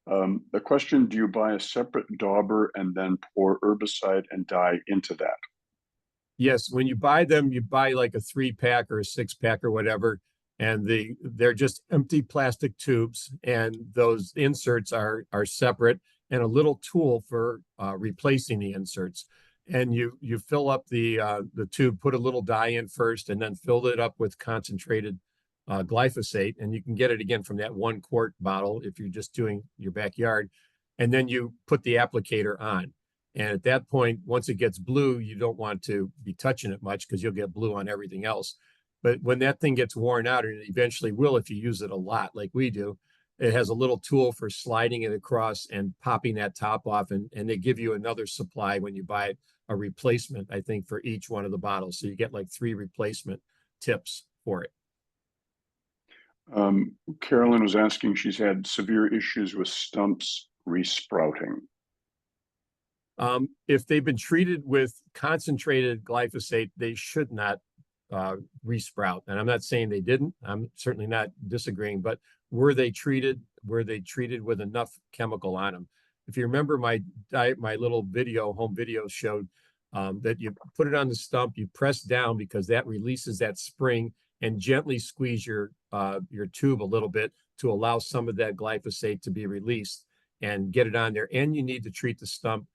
The question, do you buy a separate dauber and then pour herbicide and dye into that? Yes, when you buy them, you buy like a 3-pack or a 6-pack or whatever, and they're just empty plastic tubes, and those inserts are separate, and a little tool for replacing the inserts. And you fill up the tube, put a little dye in first, and then fill it up with concentrated glyphosate, and you can get it again from that 1-quart bottle if you're just doing your backyard. And then you put the applicator on. And at that point, once it gets blue, you don't want to be touching it much because you'll get blue on everything else. But when that thing gets worn out, and it eventually will if you use it a lot like we do, it has a little tool for sliding it across and popping that top off, and they give you another supply when you buy a replacement, I think, for each one of the bottles. So you get like 3 replacement tips for it. Carolyn was asking, she's had severe issues with stumps resprouting. If they've been treated with concentrated glyphosate, they should not resprout. And I'm not saying they didn't. I'm certainly not disagreeing, but were they treated with enough chemical on them? If you remember my little video, home video showed that you put it on the stump, you press down because that releases that spring, and gently squeeze your tube a little bit to allow some of that glyphosate to be released and get it on there. And you need to treat the stump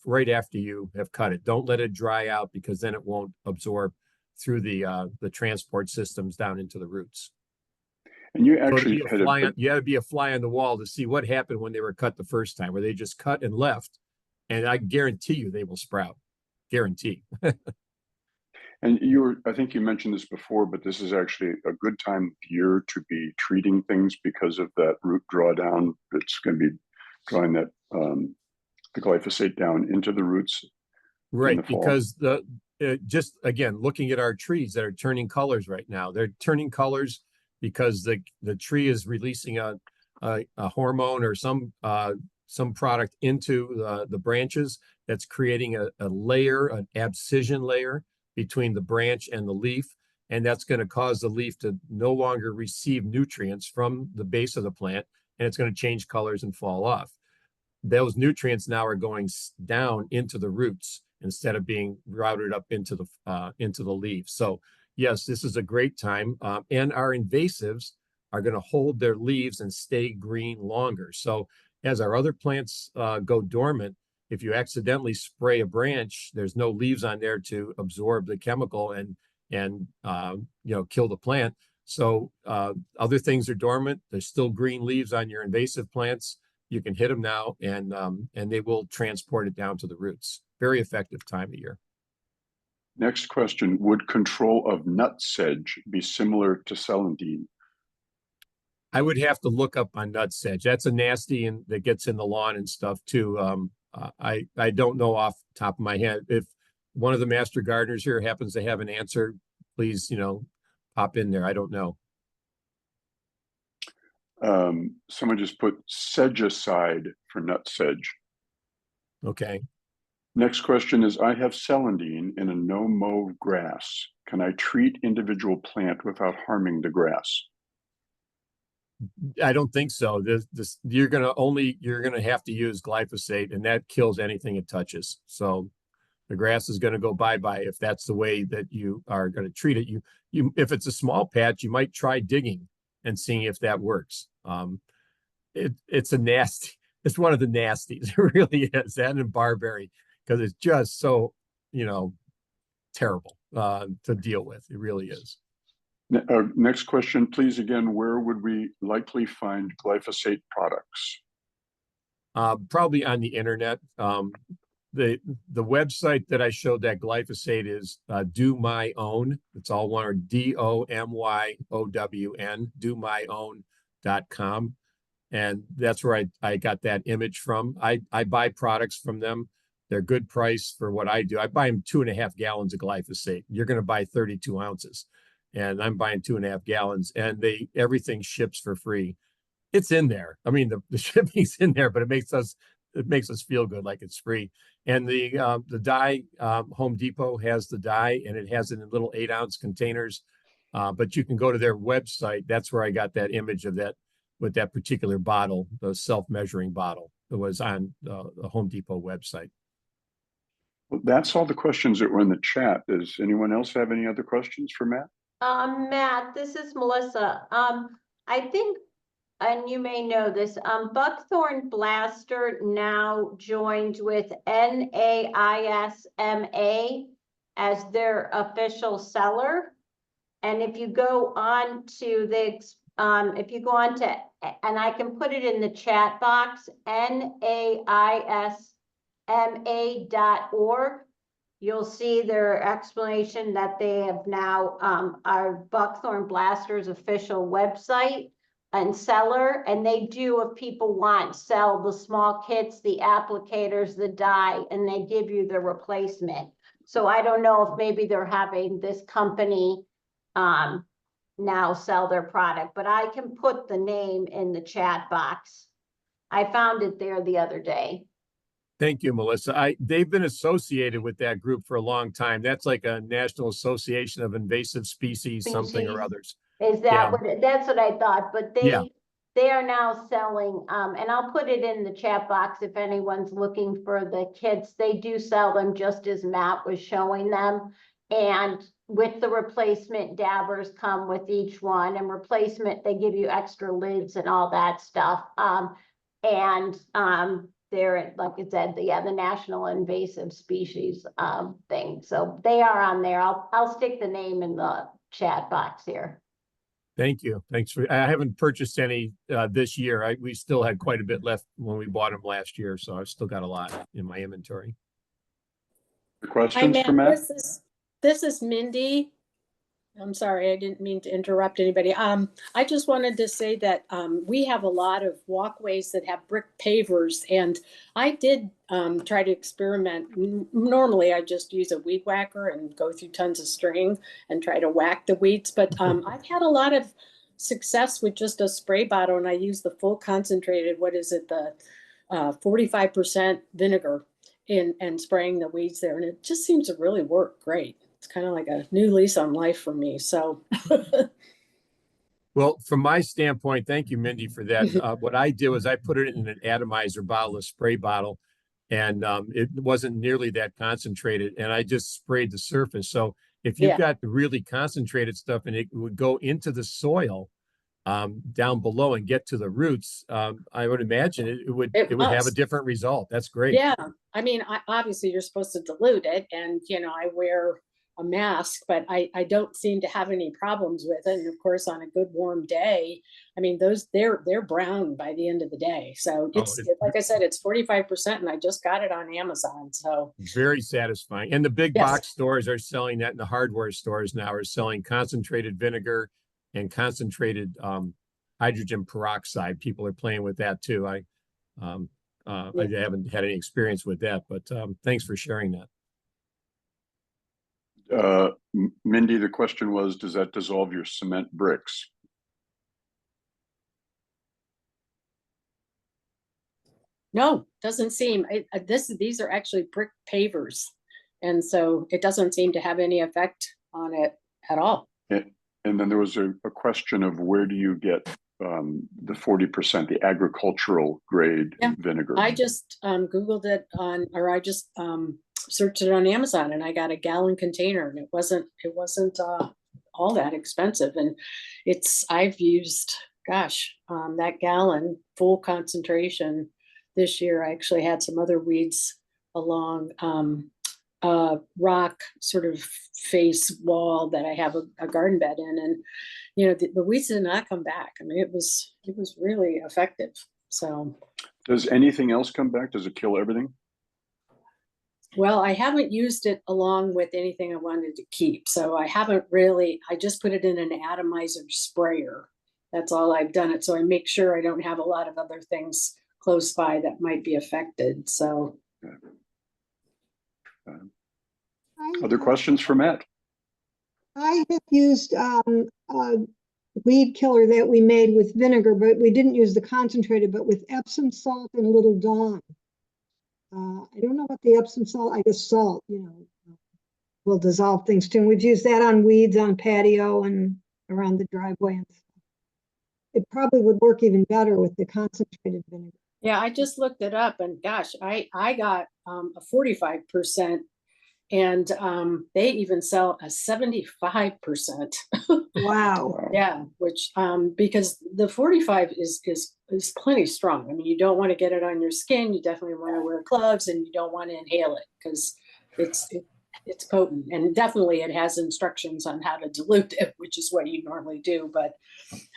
right after you have cut it. Don't let it dry out, because then it won't absorb through the transport systems down into the roots. And you actually you had to be a fly on the wall to see what happened when they were cut the first time, where they just cut and left. And I guarantee you they will sprout. Guarantee. And I think you mentioned this before, but this is actually a good time of year to be treating things because of that root drawdown that's going to be drawing that the glyphosate down into the roots. Right, because just again, looking at our trees that are turning colors right now, they're turning colors because the tree is releasing a hormone or some product into the branches that's creating a layer, an abscission layer between the branch and the leaf, and that's going to cause the leaf to no longer receive nutrients from the base of the plant, and it's going to change colors and fall off. Those nutrients now are going down into the roots instead of being routed up into the leaves. So yes, this is a great time, and our invasives are going to hold their leaves and stay green longer. So as our other plants go dormant, if you accidentally spray a branch, there's no leaves on there to absorb the chemical and kill the plant. So other things are dormant. There's still green leaves on your invasive plants. You can hit them now, and they will transport it down to the roots. Very effective time of year. Next question: would control of nut sedge be similar to celandine? I would have to look up on nut sedge. That's a nasty and that gets in the lawn and stuff too. I don't know off the top of my head. If one of the master gardeners here happens to have an answer, please, pop in there. I don't know. Someone just put sedgicide for nut sedge. Okay. Next question is, I have celandine in a no-mow grass. Can I treat individual plant without harming the grass? I don't think so. You're gonna have to use glyphosate, and that kills anything it touches. So the grass is going to go bye-bye if that's the way that you are going to treat it. If it's a small patch, you might try digging and seeing if that works. It's one of the nasties. It really is. That and barberry, because it's just so terrible to deal with. It really is. Next question, please. Again, where would we likely find glyphosate products? Probably on the internet. The website that I showed that glyphosate is Do My Own. It's all one, or DOMYOWN, domyown.com. And that's where I got that image from. I buy products from them. They're good price for what I do. I buy them 2.5 gallons of glyphosate. You're going to buy 32 ounces. And I'm buying 2.5 gallons, and everything ships for free. It's in there. I mean, the shipping's in there, but it makes us feel good, like it's free. And the dye, Home Depot has the dye, and it has it in little 8-ounce containers. But you can go to their website. That's where I got that image of that, with that particular bottle, the self-measuring bottle that was on the Home Depot website. Well, that's all the questions that were in the chat. Does anyone else have any other questions for Matt? Matt, this is Melissa. I think, and you may know this, Buckthorn Blaster now joined with NAISMA as their official seller. And if you go on to and I can put it in the chat box, NAISMA.org. You'll see their explanation that they have now our Buckthorn Blaster's official website. and seller, and they do, if people want, sell the small kits, the applicators, the dye, and they give you the replacement. So I don't know if maybe they're having this company now sell their product, but I can put the name in the chat box. I found it there the other day. Thank you, Melissa. They've been associated with that group for a long time. That's like a National Association of Invasive Species, something or others. Is that Yeah. what, that's what I thought, but Yeah. they are now selling, and I'll put it in the chat box if anyone's looking for the kits. They do sell them just as Matt was showing them. And with the replacement, dabbers come with each one, and replacement, they give you extra lids and all that stuff. They're, like I said, the National Invasive Species thing. So they are on there. I'll stick the name in the chat box here. Thank you. Thanks for. I haven't purchased any this year. We still had quite a bit left when we bought them last year, so I've still got a lot in my inventory. Questions for Matt? This is Mindy. I'm sorry, I didn't mean to interrupt anybody. I just wanted to say that we have a lot of walkways that have brick pavers, and I did try to experiment. Normally, I just use a weed whacker and go through tons of string and try to whack the weeds, but I've had a lot of success with just a spray bottle, and I use the full concentrated, what is it, the 45% vinegar and spraying the weeds there, and it just seems to really work great. It's kind of like a new lease on life for me. So, well, from my standpoint, thank you, Mindy, for that. What I did was I put it in an atomizer bottle, a spray bottle, and it wasn't nearly that concentrated. And I just sprayed the surface. So if you've got the really concentrated stuff and it would go into the soil down below and get to the roots, I would imagine it would have a different result. That's great. Yeah, I mean, obviously you're supposed to dilute it, and I wear a mask, but I don't seem to have any problems with it. And of course, on a good warm day, I mean, they're brown by the end of the day. So it's like I said, it's 45%, and I just got it on Amazon. So very satisfying. And the big box stores are selling that, and the hardware stores now are selling concentrated vinegar and concentrated hydrogen peroxide. People are playing with that too. I haven't had any experience with that, but thanks for sharing that. Mindy, the question was, does that dissolve your cement bricks? No, doesn't seem. These are actually brick pavers, and so it doesn't seem to have any effect on it at all. And then there was a question of where do you get the 40%, the agricultural grade vinegar? I just Googled it I just searched it on Amazon, and I got a gallon container, and it wasn't all that expensive. And I've used, that gallon full concentration this year. I actually had some other weeds along rock sort of face wall that I have a garden bed in, and the weeds did not come back. I mean, it was really effective. So does anything else come back? Does it kill everything? Well, I haven't used it along with anything I wanted to keep, so I just put it in an atomizer sprayer. That's all I've done it, so I make sure I don't have a lot of other things close by that might be affected. So other questions for Matt? I have used a weed killer that we made with vinegar, but we didn't use the concentrated, but with Epsom salt and Little Dawn. I don't know what the Epsom salt, I guess salt, will dissolve things too. And we've used that on weeds on patio and around the driveway and stuff. It probably would work even better with the concentrated vinegar. Yeah, I just looked it up, and gosh, I got a 45%, and they even sell a 75%. Wow. Yeah, which because the 45 is plenty strong. I mean, you don't want to get it on your skin. You definitely want to wear gloves, and you don't want to inhale it because it's potent. And definitely it has instructions on how to dilute it, which is what you normally do. But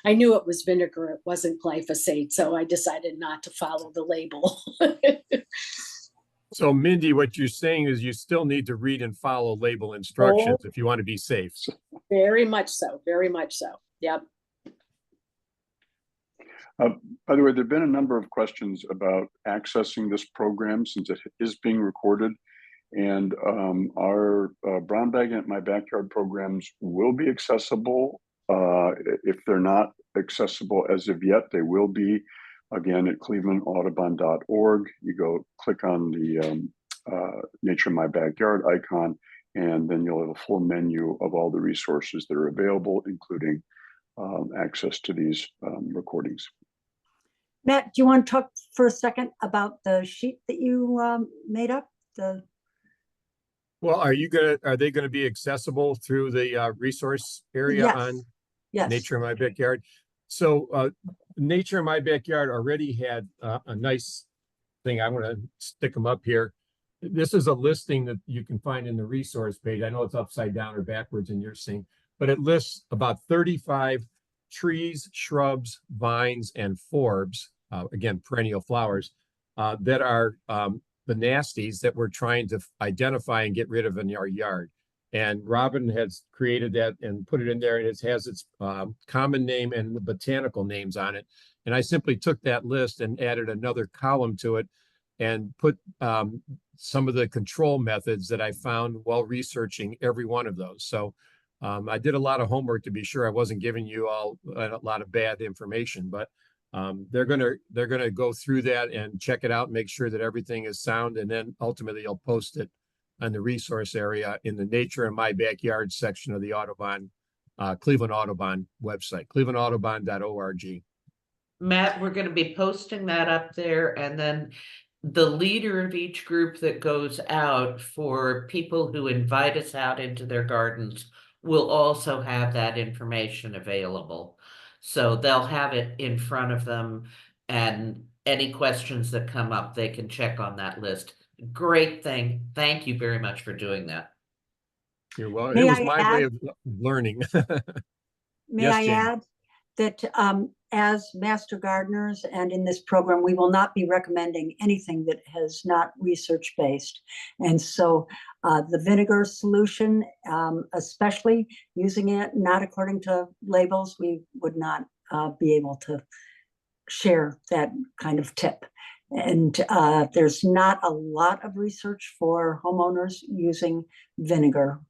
I knew it was vinegar. It wasn't glyphosate, so I decided not to follow the label. So, Mindy, what you're saying is you still need to read and follow label instructions if you want to be safe. Very much so. Very much so. Yep. By the way, there have been a number of questions about accessing this program since it is being recorded. And our Brown Bag in My Backyard programs will be accessible. If they're not accessible as of yet, they will be, again, at clevelandaudubon.org. You go click on the Nature in My Backyard icon, and then you'll have a full menu of all the resources that are available, including access to these recordings. Matt, do you want to talk for a second about the sheet that you made up? Well, are they gonna be accessible through the resource area Yes. on Yes. Nature in My Backyard? So Nature in My Backyard already had a nice thing. I'm gonna stick them up here. This is a listing that you can find in the resource page. I know it's upside down or backwards in your scene, but it lists about 35 trees, shrubs, vines, and forbs, again, perennial flowers, that are the nasties that we're trying to identify and get rid of in our yard. And Robin has created that and put it in there, and it has its common name and the botanical names on it. And I simply took that list and added another column to it and put some of the control methods that I found while researching every one of those. So I did a lot of homework to be sure I wasn't giving you all a lot of bad information, but they're gonna go through that and check it out, make sure that everything is sound, and then ultimately I'll post it on the resource area in the Nature in My Backyard section of the Audubon, Cleveland Audubon website, clevelandaudubon.org. Matt, we're going to be posting that up there, and then the leader of each group that goes out for people who invite us out into their gardens will also have that information available. So they'll have it in front of them, and any questions that come up, they can check on that list. Great thing. Thank you very much for doing that. You're welcome. May It was I my way add- of learning. May Yes, I Jane. add that as master gardeners and in this program, we will not be recommending anything that is not research-based. And so the vinegar solution, especially using it not according to labels, we would not be able to share that kind of tip. And there's not a lot of research for homeowners using vinegar,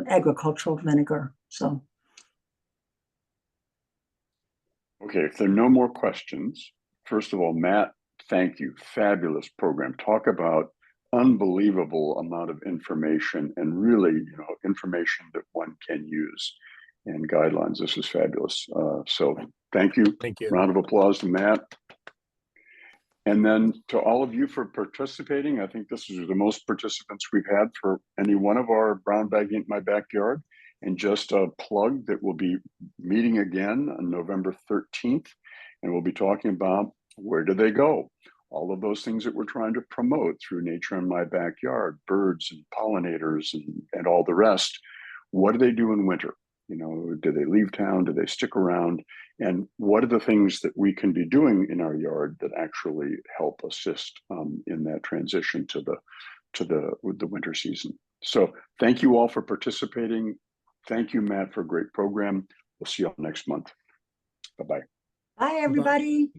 agricultural vinegar. So. Okay, if there are no more questions, first of all, Matt, thank you. Fabulous program. Talk about unbelievable amount of information, and really, information that one can use, and guidelines. This is fabulous. So thank you. Thank you. Round of applause to Matt. And then to all of you for participating. I think this is the most participants we've had for any one of our Brown Bag in My Backyard. And just a plug that we'll be meeting again on November 13th. And we'll be talking about where do they go? All of those things that we're trying to promote through Nature in My Backyard, birds and pollinators and all the rest. What do they do in winter? Do they leave town? Do they stick around? And what are the things that we can be doing in our yard that actually help assist in that transition to the winter season? So thank you all for participating. Thank you, Matt, for a great program. We'll see you all next month. Bye-bye. Bye, everybody.